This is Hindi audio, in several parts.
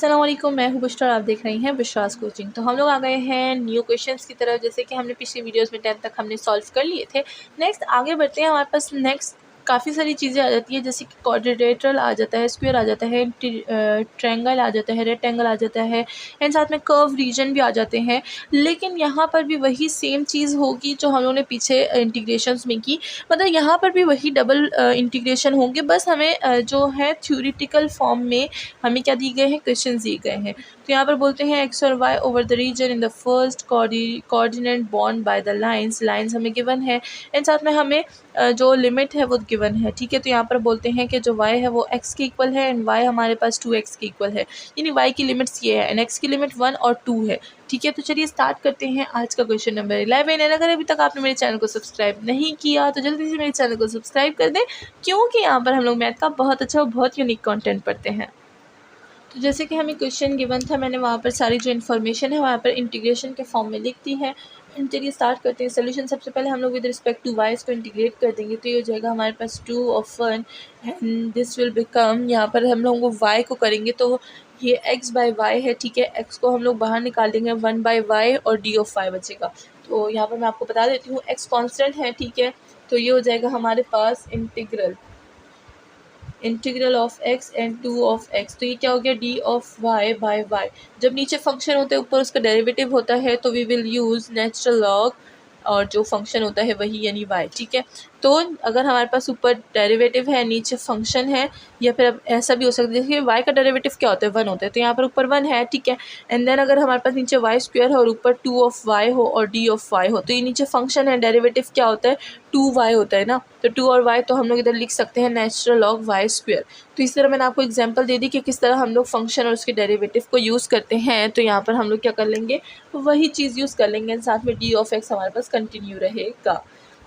अस्सलाम वालेकुम, मैं हूँ बुशरा और आप देख रही हैं बुशरास कोचिंग। तो हम लोग आ गए हैं न्यू क्वेश्चंस की तरफ। जैसे कि हमने पिछली वीडियोस में 10 तक हमने सॉल्व कर लिए थे। नेक्स्ट आगे बढ़ते हैं। हमारे पास नेक्स्ट काफ़ी सारी चीज़ें आ जाती है, जैसे कि क्वाड्रिलेटरल आ जाता है, स्क्वायर आ जाता है, ट्रायंगल आ जाता है, रेक्टेंगल आ जाता है, एंड साथ में कर्व रीजन भी आ जाते हैं। लेकिन यहाँ पर भी वही सेम चीज़ होगी जो हम लोगों ने पीछे इंटीग्रेशंस में की। मतलब यहाँ पर भी वही डबल इंटीग्रेशन होंगे, बस हमें जो है थ्योरेटिकल फॉर्म में हमें क्या दिए गए हैं, क्वेश्चन दिए गए हैं। तो यहाँ पर बोलते हैं एक्स और y over the region in the first coordinate bond by the lines हमें गिवन है, एंड साथ में हमें जो लिमिट है वो गिवन है। ठीक है, तो यहाँ पर बोलते हैं कि जो y है वो x के इक्वल है एंड y हमारे पास 2x के इक्वल है, यानी y की लिमिट्स ये है एंड x की लिमिट 1 और 2 है। ठीक है, तो चलिए स्टार्ट करते हैं आज का क्वेश्चन नंबर 11। एंड अगर अभी तक आपने मेरे चैनल को सब्सक्राइब नहीं किया तो जल्दी से मेरे चैनल को सब्सक्राइब कर दें, क्योंकि यहाँ पर हम लोग मैथ का बहुत अच्छा और बहुत यूनिक कंटेंट पढ़ते हैं। तो जैसे कि हमें क्वेश्चन गिवन था, मैंने वहाँ पर सारी जो इन्फॉर्मेशन है वहाँ पर इंटीग्रेशन के फॉर्म में लिख दी है। चलिए स्टार्ट करते हैं सोल्यूशन। सबसे पहले हम लोग विद रिस्पेक्ट टू वाई इसको इंटीग्रेट कर देंगे, तो ये हो जाएगा हमारे पास 2 of 1 and this will become, यहाँ पर हम लोग वो वाई को करेंगे तो ये x बाई वाई है। ठीक है, x को हम लोग बाहर निकाल देंगे, 1 बाई वाई और d ऑफ वाई बचेगा। तो यहाँ पर मैं आपको बता देती हूँ x कॉन्स्टेंट है। ठीक है, तो ये हो जाएगा हमारे पास integral of x and 2 of x। तो ये क्या हो गया, d of y by y। जब नीचे फंक्शन होता है ऊपर उसका डेरिवेटिव होता है तो we will use natural log, और जो फंक्शन होता है वही यानी y। ठीक है, तो अगर हमारे पास ऊपर डेरिवेटिव है नीचे फंक्शन है, या फिर अब ऐसा भी हो सकता है जैसे y का डेरिवेटिव क्या होता है, 1 होता है, तो यहाँ पर ऊपर 1 है। ठीक है, एंड देन अगर हमारे पास नीचे y स्क्वायर है और ऊपर 2 ऑफ y हो और d ऑफ y हो, तो ये नीचे फंक्शन है, डेरिवेटिव क्या होता है, 2y होता है ना, तो 2 और y तो हम लोग इधर लिख सकते हैं नेचुरल लॉग y स्क्वायर। तो इस तरह मैंने आपको एग्जांपल दे दी कि किस तरह हम लोग फंक्शन और उसके डेरिवेटिव को यूज़ करते हैं। तो यहाँ पर हम लोग क्या कर लेंगे, वही चीज़ यूज़ कर लेंगे, साथ में d ऑफ x हमारे पास कंटिन्यू रहेगा।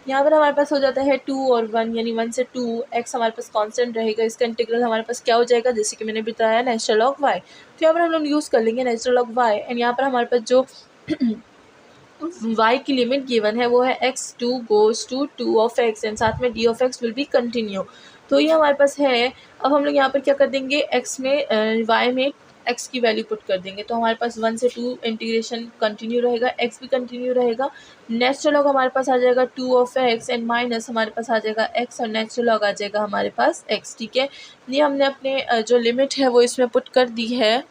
यहाँ पर हमारे पास हो जाता है 2 और 1 यानी 1 से 2, x हमारे पास कांस्टेंट रहेगा, इसका इंटीग्रल हमारे पास क्या हो जाएगा, जैसे कि मैंने बताया नेचुरल लॉग y। तो यहाँ पर हम लोग यूज़ कर लेंगे नेचुरल लॉग y, एंड यहाँ पर हमारे पास जो y की लिमिट गिवन है वो है x2 goes to 2 of x and साथ में d of x will be continue. तो ये हमारे पास है। अब हम लोग यहाँ पर क्या कर देंगे, x में y में x की वैल्यू पुट कर देंगे, तो हमारे पास 1 से 2 इंटीग्रेशन कंटिन्यू रहेगा, x भी कंटिन्यू रहेगा। नेचुरल लॉग हमारे पास आ जाएगा 2 ऑफ x एंड माइनस हमारे पास आ जाएगा x और नेचुरल लॉग आ जाएगा हमारे पास x। ठीक है, ये हमने अपने जो लिमिट है वो इसमें पुट कर दी है।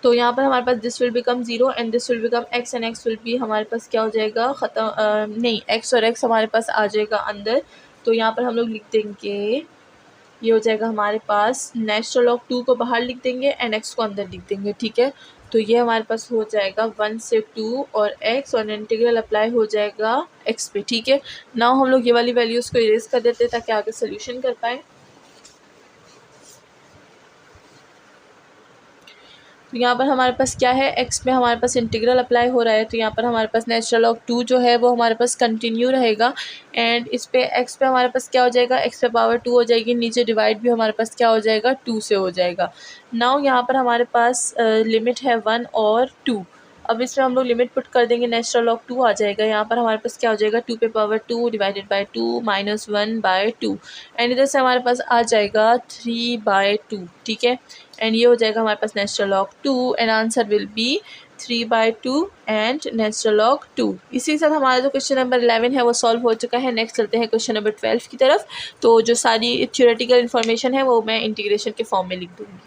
तो यहाँ पर हमारे पास this will become 0 and this will become x and x will be हमारे पास क्या हो जाएगा, ख़त्म नहीं, x और x हमारे पास आ जाएगा अंदर। तो यहाँ पर हम लोग लिख देंगे, ये हो जाएगा हमारे पास नेचुरल लॉग 2 को बाहर लिख देंगे एंड x को अंदर लिख देंगे। ठीक है, तो ये हमारे पास हो जाएगा 1 से 2 और x और इंटीग्रल अप्लाई हो जाएगा x पे। ठीक है, नाउ हम लोग ये वाली वैल्यूज़ को इरेज कर देते हैं ताकि आगे सोल्यूशन कर पाएँ। तो यहाँ पर हमारे पास क्या है, x में हमारे पास इंटीग्रल अप्लाई हो रहा है, तो यहाँ पर हमारे पास नेचुरल लॉग 2 जो है वो हमारे पास कंटिन्यू रहेगा, एंड इस पे x पे हमारे पास क्या हो जाएगा, x पे पावर 2 हो जाएगी, नीचे डिवाइड भी हमारे पास क्या हो जाएगा, 2 से हो जाएगा। नाउ यहाँ पर हमारे पास लिमिट है 1 और 2। अब इसमें हम लोग लिमिट पुट कर देंगे, नेचुरल लॉग 2 आ जाएगा, यहाँ पर हमारे पास क्या हो जाएगा, 2 पे power 2 divided by 2 minus 1 by 2, and इधर से हमारे पास आ जाएगा 3 बाय 2। ठीक है, एंड ये हो जाएगा हमारे पास natural log 2 and answer will be 3 by 2 and natural log 2। इसी के साथ हमारा जो क्वेश्चन नंबर 11 है वो सॉल्व हो चुका है। नेक्स्ट चलते हैं क्वेश्चन नंबर 12 की तरफ। तो जो सारी थ्योरेटिकल इन्फॉर्मेशन है वो मैं इंटीग्रेशन के फॉर्म में लिख दूँगी।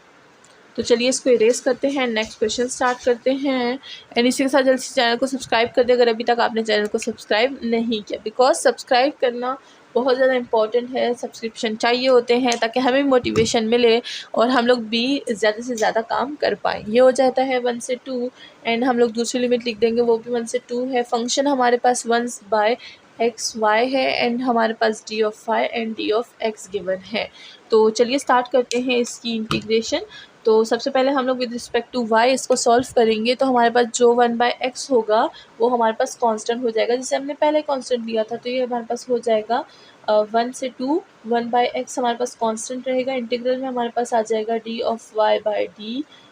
तो चलिए इसको इरेज करते हैं, नेक्स्ट क्वेश्चन स्टार्ट करते हैं। एंड इसी के साथ जल्दी से चैनल को सब्सक्राइब कर दे अगर अभी तक आपने चैनल को सब्सक्राइब नहीं किया, बिकॉज सब्सक्राइब करना बहुत ज़्यादा इंपॉर्टेंट है। सब्सक्रिप्शन चाहिए होते हैं ताकि हमें मोटिवेशन मिले और हम लोग भी ज़्यादा से ज़्यादा काम कर पाएँ। ये हो जाता है 1 से 2 एंड हम लोग दूसरी लिमिट लिख देंगे, वो भी 1 से 2 है। फंक्शन हमारे पास 1 बाय एक्स वाई है एंड हमारे पास d of y and d of x given है। तो चलिए स्टार्ट करते हैं इसकी इंटीग्रेशन। तो सबसे पहले हम लोग विद रिस्पेक्ट टू y इसको सॉल्व करेंगे, तो हमारे पास जो 1 बाय एक्स होगा वो हमारे पास कांस्टेंट हो जाएगा, जैसे हमने पहले कांस्टेंट लिया था। तो ये हमारे पास हो जाएगा 1 से 2, 1 बाय एक्स हमारे पास कांस्टेंट रहेगा, इंटीग्रल में हमारे पास आ जाएगा d of y by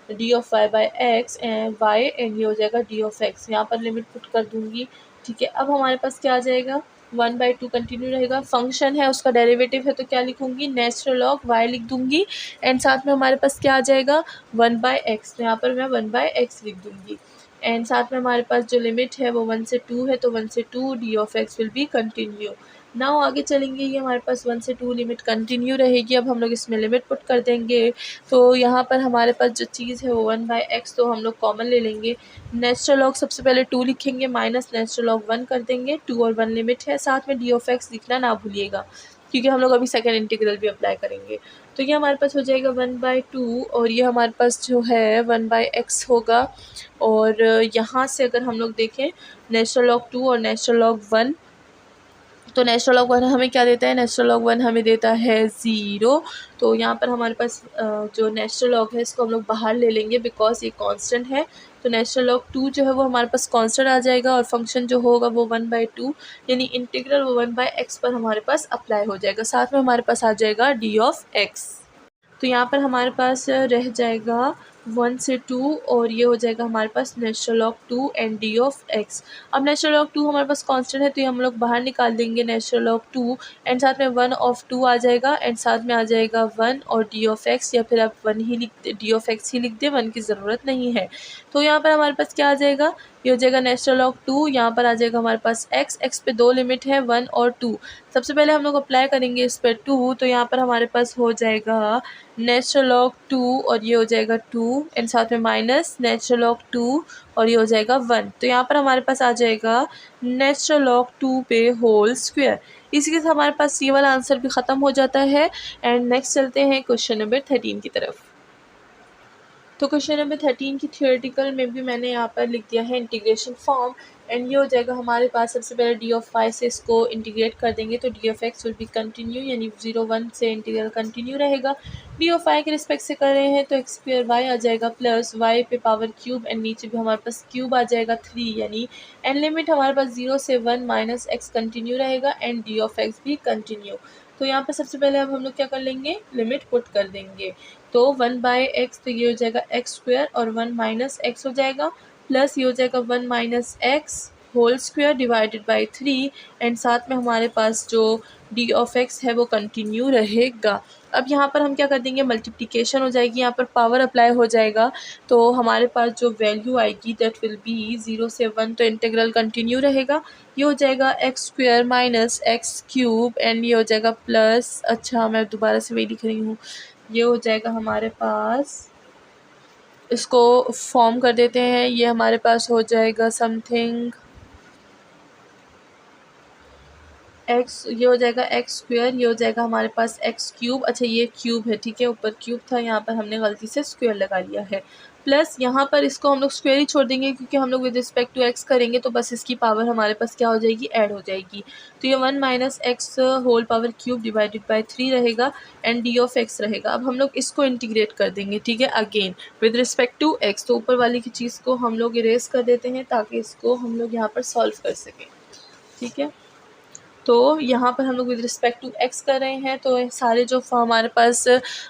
d of y by x and y, and ये हो जाएगा डी ऑफ एक्स। यहाँ पर लिमिट पुट कर दूँगी, ठीक है। अब हमारे पास क्या आ जाएगा, 1/2 कंटिन्यू रहेगा। फंक्शन है उसका डेरिवेटिव है तो क्या लिखूंगी, नेचुरल लॉग y लिख दूंगी एंड साथ में हमारे पास क्या आ जाएगा 1/x, तो यहाँ पर मैं 1/x लिख दूंगी एंड साथ में हमारे पास जो लिमिट है वो 1 से 2 है तो 1 से 2 D of x will be continue. Now आगे चलेंगे, ये हमारे पास 1 से 2 लिमिट कंटिन्यू रहेगी। अब हम लोग इसमें लिमिट पुट कर देंगे तो यहाँ पर हमारे पास जो चीज़ है वो 1/x, तो हम लोग कॉमन ले लेंगे। नेचुरल लॉग सबसे पहले 2 लिखेंगे माइनस नेचुरल लॉग 1 कर देंगे, 2 और 1 लिमिट है, साथ में डी ऑफ एक्स लिखना ना भूलिएगा क्योंकि हम लोग अभी सेकेंड इंटीग्रल भी अप्लाई करेंगे। तो ये हमारे पास हो जाएगा 1/2 और ये हमारे पास जो है 1/x होगा। और यहाँ से अगर हम लोग देखें नेचुरल लॉग 2 और नेचुरल लॉग 1, तो नेचुरल लॉग 1 हमें क्या देता है, नेचुरल लॉग 1 हमें देता है 0। तो यहाँ पर हमारे पास जो नेचुरल लॉग है इसको हम लोग बाहर ले लेंगे बिकॉज ये कांस्टेंट है। तो नेचुरल लॉग 2 जो है वो हमारे पास कांस्टेंट आ जाएगा और फंक्शन जो होगा वो 1/2 यानी इंटीग्रल वो 1/x पर हमारे पास अप्लाई हो जाएगा। साथ में हमारे पास आ जाएगा डी ऑफ एक्स। तो यहाँ पर हमारे पास रह जाएगा 1 से 2 और ये हो जाएगा हमारे पास natural log 2 and d of x. अब नेचुरल लॉग 2 हमारे पास कांस्टेंट है तो ये हम लोग बाहर निकाल देंगे नेचुरल लॉग 2 एंड साथ में 1 ऑफ 2 आ जाएगा एंड साथ में आ जाएगा 1 और डी ऑफ एक्स, या फिर आप 1 ही लिख डी ऑफ एक्स ही लिख दे, 1 की ज़रूरत नहीं है। तो यहाँ पर हमारे पास क्या आ जाएगा, ये हो जाएगा नेचुरल लॉग 2, यहाँ पर आ जाएगा हमारे पास x पे 2 लिमिट है 1 और 2। सबसे पहले हम लोग अप्लाई करेंगे इस पर 2, तो यहाँ पर हमारे पास हो जाएगा नेचुरल लॉग 2 और ये हो जाएगा 2 एंड साथ में माइनस नेचुरल लॉग 2 और ये हो जाएगा 1। तो यहाँ पर हमारे पास आ जाएगा नेचुरल लॉग 2 पे होल स्क्वायर। इसी के साथ हमारे पास ये वाला आंसर भी ख़त्म हो जाता है। एंड नेक्स्ट चलते हैं क्वेश्चन नंबर 13 की तरफ। तो क्वेश्चन नंबर 13 की थियोरेटिकल में भी मैंने यहाँ पर लिख दिया है इंटीग्रेशन फॉर्म एंड ये हो जाएगा हमारे पास। सबसे पहले डी ऑफ वाई से इसको इंटीग्रेट कर देंगे तो D of x will be continue, यानी 0 1 से इंटीग्रल कंटिन्यू रहेगा। डी ऑफ वाई के रिस्पेक्ट से कर रहे हैं तो एक्स स्क्वायर वाई आ जाएगा प्लस वाई पे पावर क्यूब एंड नीचे भी हमारे पास क्यूब आ जाएगा 3, यानी एंड लिमिट हमारे पास 0 से 1 माइनस एक्स कंटिन्यू रहेगा एंड डी ऑफ एक्स भी कंटिन्यू। तो यहाँ पर सबसे पहले अब हम लोग क्या कर लेंगे, लिमिट पुट कर देंगे। तो 1/x, तो ये हो जाएगा एक्स स्क्वायर और 1 माइनस एक्स हो जाएगा प्लस ये हो जाएगा 1 minus x whole square divided by 3 and साथ में हमारे पास जो डी ऑफ एक्स है वो कंटिन्यू रहेगा। अब यहाँ पर हम क्या कर देंगे, मल्टीप्लिकेशन हो जाएगी, यहाँ पर पावर अप्लाई हो जाएगा तो हमारे पास जो वैल्यू आएगी दैट विल बी 0 से 1, तो इंटीग्रल कंटिन्यू रहेगा। ये हो जाएगा x square minus x cube and ये हो जाएगा प्लस, अच्छा मैं दोबारा से वही लिख रही हूँ, ये हो जाएगा हमारे पास, इसको फॉर्म कर देते हैं, ये हमारे पास हो जाएगा समथिंग एक्स, ये हो जाएगा एक्स स्क्वायर, ये हो जाएगा हमारे पास एक्स क्यूब, अच्छा ये क्यूब है ठीक है, ऊपर क्यूब था यहाँ पर हमने गलती से स्क्वायर लगा लिया है, प्लस यहाँ पर इसको हम लोग स्क्वायर ही छोड़ देंगे क्योंकि हम लोग विद रिस्पेक्ट टू एक्स करेंगे तो बस इसकी पावर हमारे पास क्या हो जाएगी, ऐड हो जाएगी। तो ये 1 minus x whole power cube divided by 3 रहेगा एंड डी ऑफ एक्स रहेगा। अब हम लोग इसको इंटीग्रेट कर देंगे ठीक है, again with respect to x, तो ऊपर वाली की चीज़ को हम लोग इरेज कर देते हैं ताकि इसको हम लोग यहाँ पर सॉल्व कर सकें ठीक है। तो यहाँ पर हम लोग विद रिस्पेक्ट टू एक्स कर रहे हैं तो सारे जो हमारे पास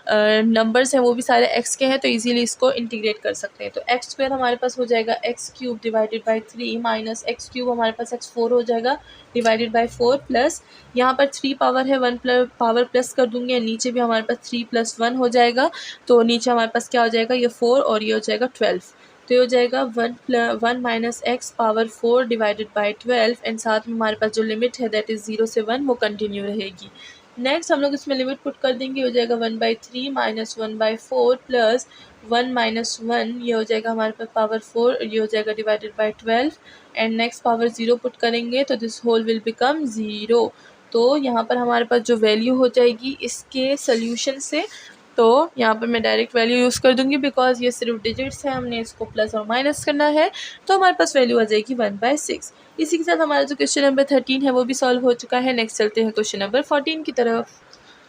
नंबर्स हैं वो भी सारे एक्स के हैं तो इजीली इसको इंटीग्रेट कर सकते हैं। तो एक्स स्क्वायर हमारे पास हो जाएगा x cube divided by 3 minus x cube हमारे पास एक्स 4 हो जाएगा डिवाइडेड बाई 4 प्लस यहाँ पर 3 पावर है 1 पावर प्लस कर दूंगी, नीचे भी हमारे पास 3 + 1 हो जाएगा तो नीचे हमारे पास क्या हो जाएगा, ये 4 और ये हो जाएगा 12। तो ये हो जाएगा 1 minus x power 4 divided by 12 and साथ में हमारे पास जो लिमिट है दैट इज़ 0 से 1 वो कंटिन्यू रहेगी। नेक्स्ट हम लोग इसमें लिमिट पुट कर देंगे, हो जाएगा 1/3 माइनस 1/4 प्लस 1 माइनस 1, ये हो जाएगा हमारे पास पावर 4, ये हो जाएगा divided by 12 and next power 0 put करेंगे तो दिस होल विल बिकम 0। तो यहाँ पर हमारे पास जो वैल्यू हो जाएगी इसके सोल्यूशन से, तो यहाँ पर मैं डायरेक्ट वैल्यू यूज़ कर दूँगी बिकॉज ये सिर्फ डिजिट्स है, हमने इसको प्लस और माइनस करना है तो हमारे पास वैल्यू आ जाएगी 1/6। इसी के साथ हमारा जो क्वेश्चन नंबर 13 है वो भी सॉल्व हो चुका है। नेक्स्ट चलते हैं क्वेश्चन नंबर 14 की तरफ।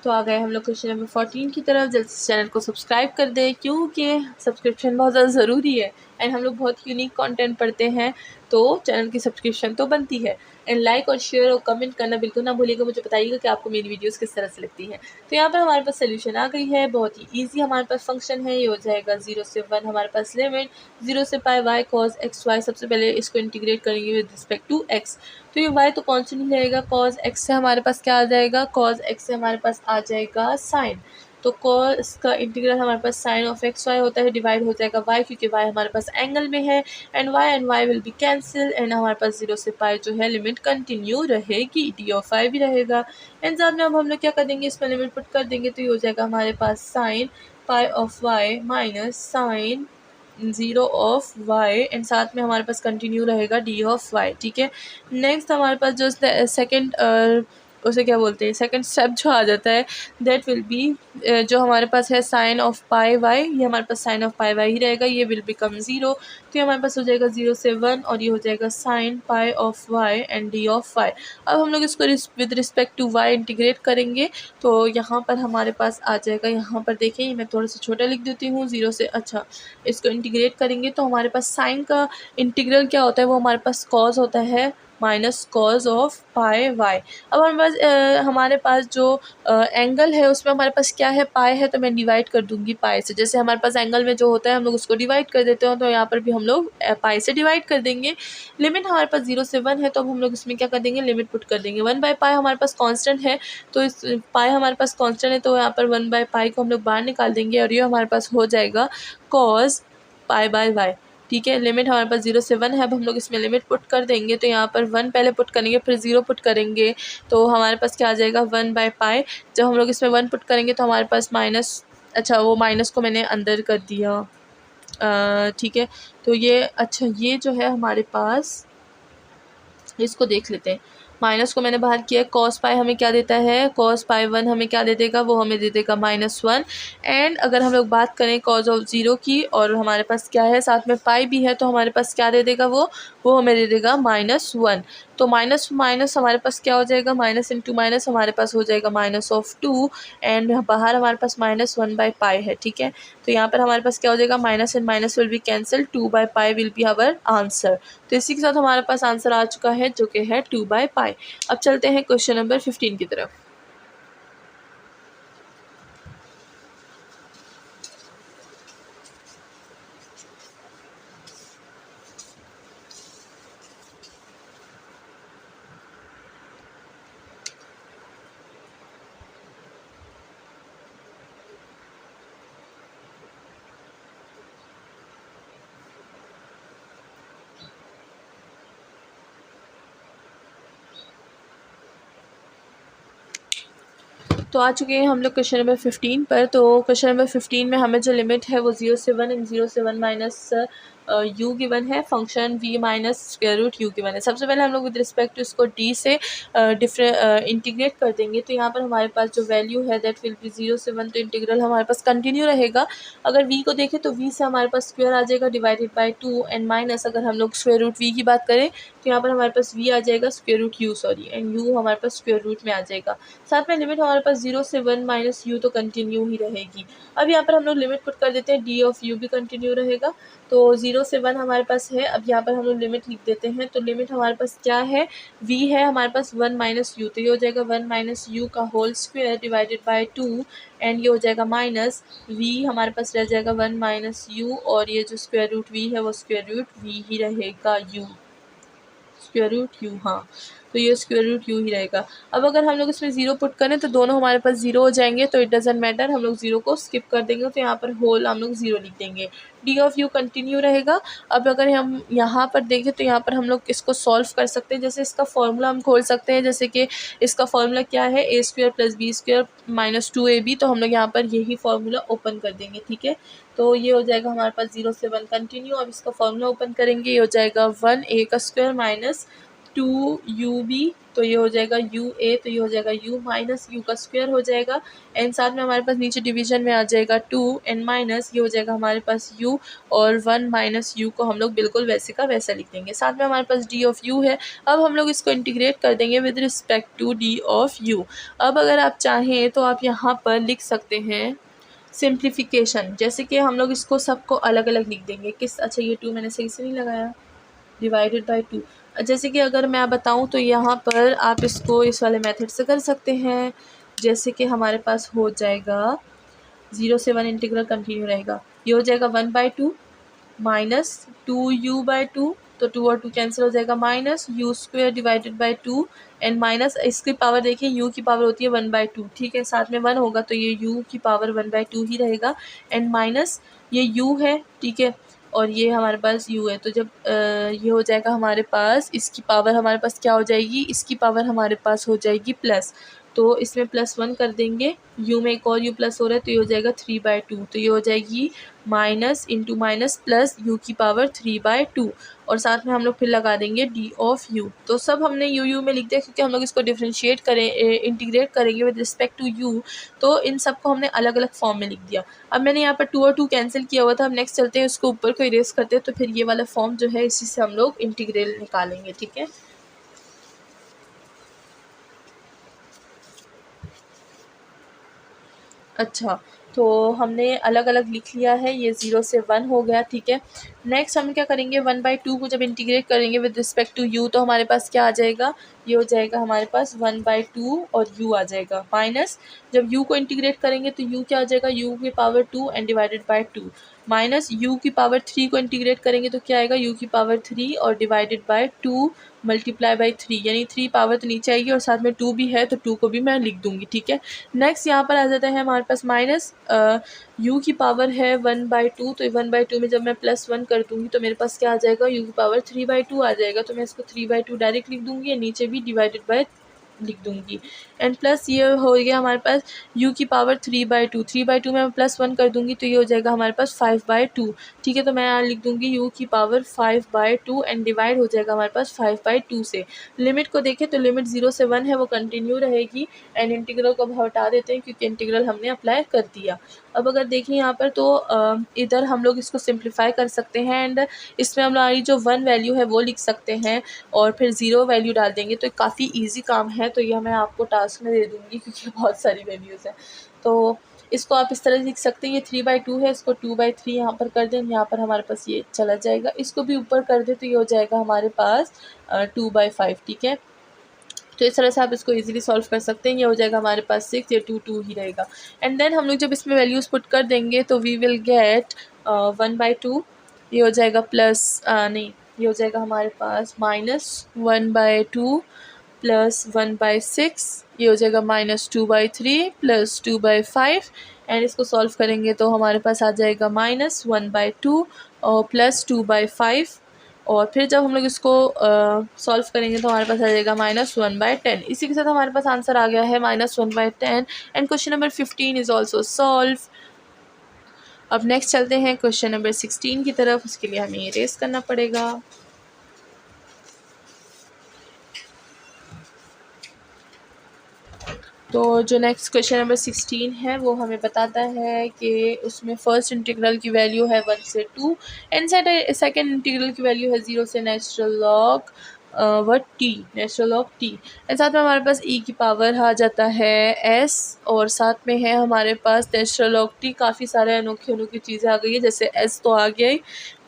तो आ गए हम लोग क्वेश्चन नंबर 14 की तरफ। जल्द से चैनल को सब्सक्राइब कर दें क्योंकि सब्सक्रिप्शन बहुत ज़्यादा ज़रूरी है एंड हम लोग बहुत यूनिक कंटेंट पढ़ते हैं, तो चैनल की सब्सक्रिप्शन तो बनती है। एंड लाइक और शेयर और कमेंट करना बिल्कुल ना भूलिएगा, मुझे बताइएगा कि आपको मेरी वीडियोस किस तरह से लगती हैं। तो यहाँ पर हमारे पास सोल्यूशन आ गई है, बहुत ही ईजी हमारे पास फंक्शन है। ये हो जाएगा 0 से 1 हमारे पास लिमिट 0 से पाई वाई कॉज एक्स वाई। सबसे पहले इसको इंटीग्रेट करेंगे विद रिस्पेक्ट टू एक्स, तो ये वाई तो कॉन्स्टेंट ही रहेगा। कॉज एक्स से हमारे पास क्या आ जाएगा, कॉज एक्स से हमारे पास आ जाएगा साइन, तो कॉस का इंटीग्रल हमारे पास साइन ऑफ एक्स वाई होता है, डिवाइड हो जाएगा वाई, क्योंकि वाई हमारे पास एंगल में है। And y will be cancel, and हमारे पास 0 से पाई जो है लिमिट कंटिन्यू रहेगी, डी ऑफ वाई भी रहेगा। एंड साथ में अब हम लोग क्या कर देंगे, इसमें लिमिट पुट कर देंगे, तो ये हो जाएगा हमारे पास sine pi of y minus sine 0 of y, and साथ में हमारे पास कंटिन्यू रहेगा डी ऑफ वाई। ठीक है, नेक्स्ट हमारे पास जो सेकेंड उसे क्या बोलते हैं, सेकंड स्टेप जो आ जाता है, दैट विल बी जो हमारे पास है साइन ऑफ पाई वाई, ये हमारे पास साइन ऑफ पाई वाई ही रहेगा, ये विल बिकम 0, तो ये हमारे पास हो जाएगा 0 से 1, और ये हो जाएगा sine pi of y and d of y. अब हम लोग इसको with respect to y integrate करेंगे, तो यहाँ पर हमारे पास आ जाएगा, यहाँ पर देखें मैं थोड़ा सा छोटा लिख देती हूँ, 0 से, अच्छा इसको इंटीग्रेट करेंगे तो हमारे पास साइन का इंटीग्रल क्या होता है, वो हमारे पास कॉज होता है minus cos of pi y. अब हमारे पास जो एंगल है उसमें हमारे पास क्या है, पाई है, तो मैं डिवाइड कर दूंगी पाई से। जैसे हमारे पास एंगल में जो होता है हम लोग उसको डिवाइड कर देते हैं, तो यहाँ पर भी हम लोग पाई से डिवाइड कर देंगे। लिमिट हमारे पास 0 से 1 है, तो अब हम लोग इसमें क्या कर देंगे, लिमिट पुट कर देंगे। 1/पाई हमारे पास कांस्टेंट है, तो इस पाई हमारे पास कांस्टेंट है, तो यहाँ पर 1/पाई को हम लोग बाहर निकाल देंगे, और ये हमारे पास हो जाएगा कॉज पाई बाय वाई। ठीक है, लिमिट हमारे पास 0 से 1 है, अब हम लोग इसमें लिमिट पुट कर देंगे, तो यहाँ पर 1 पहले पुट करेंगे, फिर 0 पुट करेंगे, तो हमारे पास क्या आ जाएगा 1/पाई। जब हम लोग इसमें 1 पुट करेंगे तो हमारे पास माइनस, अच्छा वो माइनस को मैंने अंदर कर दिया, ठीक है, तो ये अच्छा ये जो है हमारे पास, इसको देख लेते हैं, माइनस को मैंने बाहर किया। कॉस पाई हमें क्या देता है, कॉस पाई 1 हमें क्या दे देगा, वो हमें दे देगा -1। एंड अगर हम लोग बात करें कॉज ऑफ 0 की, और हमारे पास क्या है साथ में पाई भी है, तो हमारे पास क्या दे देगा, वो हमें दे देगा -1। तो माइनस माइनस हमारे पास क्या हो जाएगा, माइनस इंटू माइनस हमारे पास हो जाएगा -2, एंड बाहर हमारे पास -1/पाई है। ठीक है, तो यहाँ पर हमारे पास क्या हो जाएगा, minus and minus will be cancel, 2/पाई विल बी आवर आंसर। तो इसी के साथ हमारे पास आंसर आ चुका है, जो कि है 2/पाई। अब चलते हैं क्वेश्चन नंबर 15 की तरफ। तो आ चुके हैं हम लोग क्वेश्चन नंबर 15 पर। तो क्वेश्चन नंबर 15 में हमें जो लिमिट है वो 0 से 1 एंड 0 से 1 माइनस यू गिवन है, function v minus square root u given है। सबसे पहले हम लोग विद रिस्पेक्ट टू इसको d से इंटीग्रेट कर देंगे, तो यहाँ पर हमारे पास जो वैल्यू है दैट विल बी 0 से 1, तो इंटीग्रल हमारे पास कंटिन्यू रहेगा। अगर v को देखें तो v से हमारे पास स्क्वायर आ जाएगा डिवाइडेड बाई 2, एंड माइनस अगर हम लोग स्क्वायर रूट v की बात करें तो यहाँ पर हमारे पास v आ जाएगा square root u, sorry, and u हमारे पास स्क्वायर रूट में आ जाएगा। साथ में लिमिट हमारे पास 0 से 1 माइनस यू तो कंटिन्यू ही रहेगी। अब यहाँ पर हम लोग लिमिट पुट कर देते हैं, डी ऑफ यू भी कंटिन्यू रहेगा, तो 0 से 1 हमारे पास है। अब यहाँ पर हम लोग लिमिट लिख देते हैं, तो लिमिट हमारे पास क्या है, v है हमारे पास 1 माइनस यू, तो ये हो जाएगा 1 माइनस यू का whole square divided by 2, and ये हो जाएगा माइनस v हमारे पास रह जाएगा 1 माइनस यू, और ये जो स्क्वायर रूट v है वो स्क्वायर रूट v ही रहेगा, u स्क्वायर रूट यू, हाँ, तो ये स्क्वायर रूट यू ही रहेगा। अब अगर हम लोग इसमें 0 पुट करें तो दोनों हमारे पास 0 हो जाएंगे, तो इट डजेंट मैटर, हम लोग 0 को स्किप कर देंगे, तो यहाँ पर होल हम लोग 0 लिख देंगे। डी ऑफ यू कंटिन्यू रहेगा। अब अगर हम यहाँ पर देखें तो यहाँ पर हम लोग इसको सॉल्व कर सकते हैं, जैसे इसका फॉर्मूला हम खोल सकते हैं, जैसे कि इसका फॉर्मूला क्या है, a square plus b square minus 2ab, तो हम लोग यहाँ पर यही फॉर्मूला ओपन कर देंगे। ठीक है, तो ये हो जाएगा हमारे पास 0 से 1 कंटिन्यू। अब इसका फॉर्मूला ओपन करेंगे, ये हो जाएगा 1a का स्क्वायर माइनस 2ub, तो ये हो जाएगा ua, तो ये हो जाएगा u माइनस u का स्क्वायर हो जाएगा, एंड साथ में हमारे पास नीचे डिवीजन में आ जाएगा 2 एंड माइनस ये हो जाएगा हमारे पास u, और 1 माइनस u को हम लोग बिल्कुल वैसे का वैसा लिख देंगे। साथ में हमारे पास d ऑफ u है। अब हम लोग इसको इंटीग्रेट कर देंगे with respect to d of u। अब अगर आप चाहें तो आप यहाँ पर लिख सकते हैं सिंप्लीफिकेशन, जैसे कि हम लोग इसको सबको अलग अलग लिख देंगे किस, अच्छा ये 2 मैंने सही से नहीं लगाया, डिवाइडेड बाई 2। जैसे कि अगर मैं बताऊं तो यहाँ पर आप इसको इस वाले मेथड से कर सकते हैं। जैसे कि हमारे पास हो जाएगा 0 से 1 इंटीग्रल कंटिन्यू रहेगा, ये हो जाएगा 1/2 माइनस 2u/2, तो 2 और 2 कैंसिल हो जाएगा, minus u² divided by 2 and minus इसकी पावर देखिए u की पावर होती है 1/2, ठीक है, साथ में 1 होगा तो ये u की पावर 1/2 ही रहेगा, एंड माइनस ये u है, ठीक है, और ये हमारे पास u है, तो जब ये हो जाएगा हमारे पास, इसकी पावर हमारे पास क्या हो जाएगी, इसकी पावर हमारे पास हो जाएगी प्लस, तो इसमें +1 कर देंगे, u में एक और u प्लस हो रहा है तो ये हो जाएगा 3/2, तो ये हो जाएगी minus into minus plus u की पावर 3/2, और साथ में हम लोग फिर लगा देंगे d ऑफ u। तो सब हमने u में लिख दिया क्योंकि हम लोग इसको डिफ्रेंशिएट करें, इंटीग्रेट करेंगे विद रिस्पेक्ट टू u, तो इन सब को हमने अलग अलग फॉर्म में लिख दिया। अब मैंने यहाँ पर 2 और 2 कैंसिल किया हुआ था, अब नेक्स्ट चलते हैं उसको ऊपर को इरेज करते हैं, तो फिर ये वाला फॉर्म जो है इसी से हम लोग इंटीग्रल निकालेंगे, ठीक है। अच्छा, तो हमने अलग अलग लिख लिया है, ये 0 से 1 हो गया, ठीक है। नेक्स्ट हम क्या करेंगे, 1/2 को जब इंटीग्रेट करेंगे विद रिस्पेक्ट टू u, तो हमारे पास क्या आ जाएगा, ये हो जाएगा हमारे पास 1/2 और u आ जाएगा, माइनस जब u को इंटीग्रेट करेंगे तो u क्या आ जाएगा, u की power 2 and divided by 2, minus u की पावर 3 को इंटीग्रेट करेंगे तो क्या आएगा, u की पावर 3 और डिवाइडेड बाई 2 मल्टीप्लाई बाई 3, यानी 3 पावर तो नीचे आएगी और साथ में 2 भी है तो 2 को भी मैं लिख दूंगी, ठीक है। नेक्स्ट यहाँ पर आ जाता है हमारे पास माइनस u की पावर है 1/2, तो 1/2 में जब मैं +1 कर दूंगी तो मेरे पास क्या आ जाएगा, u की पावर 3/2 आ जाएगा, तो मैं इसको 3/2 डायरेक्ट लिख दूंगी, नीचे भी डिवाइडेड बाय लिख दूंगी, एंड प्लस ये हो गया हमारे पास u की पावर 3/2, 3/2 में मैं +1 कर दूंगी तो ये हो जाएगा हमारे पास 5/2, ठीक है, तो मैं यहाँ लिख दूंगी u की पावर 5/2 एंड डिवाइड हो जाएगा हमारे पास 5/2 से। लिमिट को देखें तो लिमिट 0 से 1 है वो कंटिन्यू रहेगी, एंड इंटीग्रल को अब हटा देते हैं क्योंकि इंटीग्रल हमने अप्लाई कर दिया। अब अगर देखें यहाँ पर तो इधर हम लोग इसको सिंप्लीफाई कर सकते हैं, एंड इसमें हम हमारी जो 1 वैल्यू है वो लिख सकते हैं और फिर 0 वैल्यू डाल देंगे, तो काफ़ी ईजी काम है, तो यह मैं आपको टास्क में दे दूँगी क्योंकि बहुत सारी वैल्यूज़ हैं। तो इसको आप इस तरह लिख सकते हैं, ये 3/2 है, इसको 2/3 यहाँ पर कर दें, यहाँ पर हमारे पास ये चला जाएगा, इसको भी ऊपर कर दें तो ये हो जाएगा हमारे पास 2/5, ठीक है। तो इस तरह से आप इसको इजीली सॉल्व कर सकते हैं, ये हो जाएगा हमारे पास 6, ये 2 ही रहेगा, एंड देन हम लोग जब इसमें वैल्यूज़ पुट कर देंगे तो वी विल गेट 1/2, ये हो जाएगा प्लस नहीं, ये हो जाएगा हमारे पास -1/2 प्लस 1/6, ये हो जाएगा -2/3 प्लस 2/5, एंड इसको सॉल्व करेंगे तो हमारे पास आ जाएगा -1/2 और प्लस 2/5, और फिर जब हम लोग इसको सॉल्व करेंगे तो हमारे पास आ जाएगा -1/10। इसी के साथ हमारे पास आंसर आ गया है -1/10, and question number 15 is also solve. अब नेक्स्ट चलते हैं क्वेश्चन नंबर 16 की तरफ, उसके लिए हमें इरेज करना पड़ेगा। तो जो नेक्स्ट क्वेश्चन नंबर 16 है वो हमें बताता है कि उसमें फ़र्स्ट इंटीग्रल की वैल्यू है 1 से 2 एंड सेकेंड इंटीग्रल की वैल्यू है 0 से natural log natural log T, and साथ में हमारे पास e की पावर आ जाता है s, और साथ में है हमारे पास नेचुरल लॉग टी। काफ़ी सारे अनोखी अनोखी चीज़ें आ गई है, जैसे s तो आ गया ही,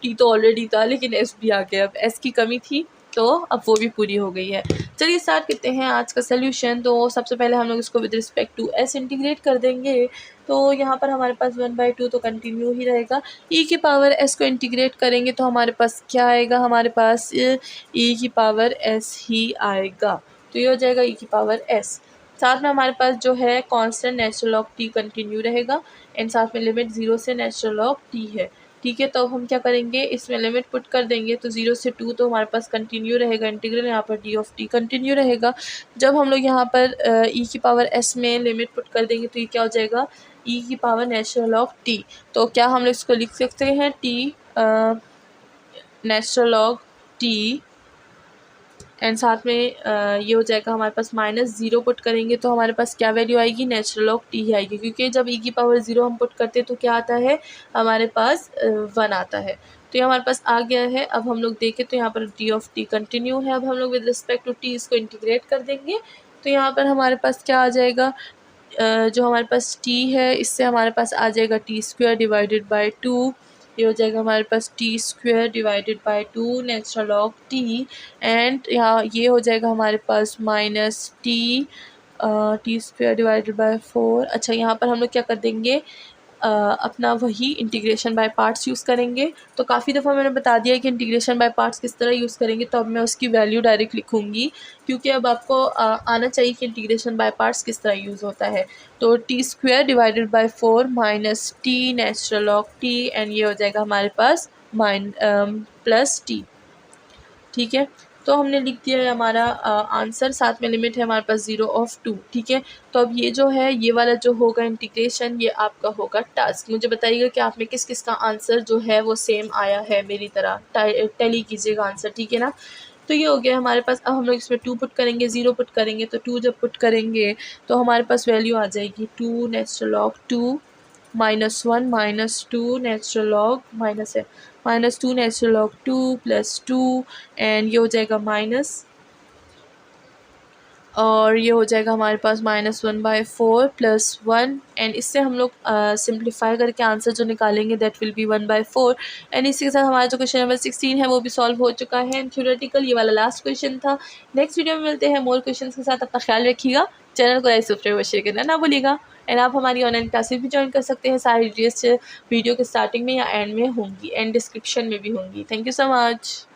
t तो ऑलरेडी था लेकिन s भी आ गया, अब s की कमी थी तो अब वो भी पूरी हो गई है। चलिए स्टार्ट करते हैं आज का सोल्यूशन। तो सबसे पहले हम लोग इसको with respect to s integrate कर देंगे, तो यहाँ पर हमारे पास 1/2 तो कंटिन्यू ही रहेगा, e की पावर s को इंटीग्रेट करेंगे तो हमारे पास क्या आएगा, हमारे पास e की पावर s ही आएगा, तो ये हो जाएगा e की पावर s। साथ में हमारे पास जो है constant natural log t continue रहेगा, एंड साथ में लिमिट 0 से नेचुरल लॉग t है, ठीक है। तो अब हम क्या करेंगे, इसमें लिमिट पुट कर देंगे तो 0 से 2 तो हमारे पास कंटिन्यू रहेगा इंटीग्रल, यहाँ पर d ऑफ t कंटिन्यू रहेगा। जब हम लोग यहाँ पर e की पावर s में लिमिट पुट कर देंगे तो ये क्या हो जाएगा, e की पावर नेचुरल लॉग t, तो क्या हम लोग इसको लिख सकते हैं t natural log t, and साथ में ये हो जाएगा हमारे पास -0 पुट करेंगे तो हमारे पास क्या वैल्यू आएगी, नेचुरल लॉग टी ही आएगी, क्योंकि जब e की पावर 0 हम पुट करते हैं तो क्या आता है, हमारे पास 1 आता है, तो ये हमारे पास आ गया है। अब हम लोग देखें तो यहाँ पर d ऑफ t कंटिन्यू है, अब हम लोग विद रिस्पेक्ट टू t इसको इंटीग्रेट कर देंगे तो यहाँ पर हमारे पास क्या आ जाएगा, जो हमारे पास t है इससे हमारे पास आ जाएगा t² डिवाइडेड बाय 2। ये हो जाएगा हमारे पास t² divided by 2 natural log t। And यहाँ ये हो जाएगा हमारे पास माइनस t² डिवाइडेड बाय 4। अच्छा, यहाँ पर हम लोग क्या कर देंगे, अपना वही इंटीग्रेशन बाय पार्ट्स यूज़ करेंगे। तो काफ़ी दफ़ा मैंने बता दिया है कि इंटीग्रेशन बाय पार्ट्स किस तरह यूज़ करेंगे, तो अब मैं उसकी वैल्यू डायरेक्ट लिखूँगी, क्योंकि अब आपको आना चाहिए कि इंटीग्रेशन बाय पार्ट्स किस तरह यूज़ होता है। तो t² divided by 4 minus t natural log t, and ये हो जाएगा हमारे पास प्लस t। ठीक है, तो हमने लिख दिया है हमारा आंसर, साथ में लिमिट है हमारे पास 0 ऑफ 2। ठीक है, तो अब ये जो है ये वाला जो होगा इंटीग्रेशन, ये आपका होगा टास्क। मुझे बताइएगा कि आप में किस किस का आंसर जो है वो सेम आया है मेरी तरह, टैली कीजिएगा आंसर। ठीक है ना, तो ये हो गया हमारे पास। अब हम लोग इसमें 2 पुट करेंगे, 0 पुट करेंगे, तो 2 जब पुट करेंगे तो हमारे पास वैल्यू आ जाएगी 2 natural log 2 -1 -2 natural log -2 natural log 2 + 2, and ये हो जाएगा माइनस, और ये हो जाएगा हमारे पास -1/4 + 1, एंड इससे हम लोग सिंप्लीफाई करके आंसर जो निकालेंगे दैट विल बी 1/4। एंड इसी के साथ हमारा जो क्वेश्चन नंबर 16 है वो भी सॉल्व हो चुका है। एंड थ्योरेटिकल ये वाला लास्ट क्वेश्चन था। नेक्स्ट वीडियो में मिलते हैं मोर क्वेश्चन के साथ। अपना ख्याल रखिएगा, चैनल को लाइक सब्सक्राइब और शेयर करना ना भूलिएगा। एंड आप हमारी ऑनलाइन क्लासेस भी ज्वाइन कर सकते हैं, सारी डिटेल्स वीडियो के स्टार्टिंग में या एंड में होंगी, एंड डिस्क्रिप्शन में भी होंगी। Thank you so much.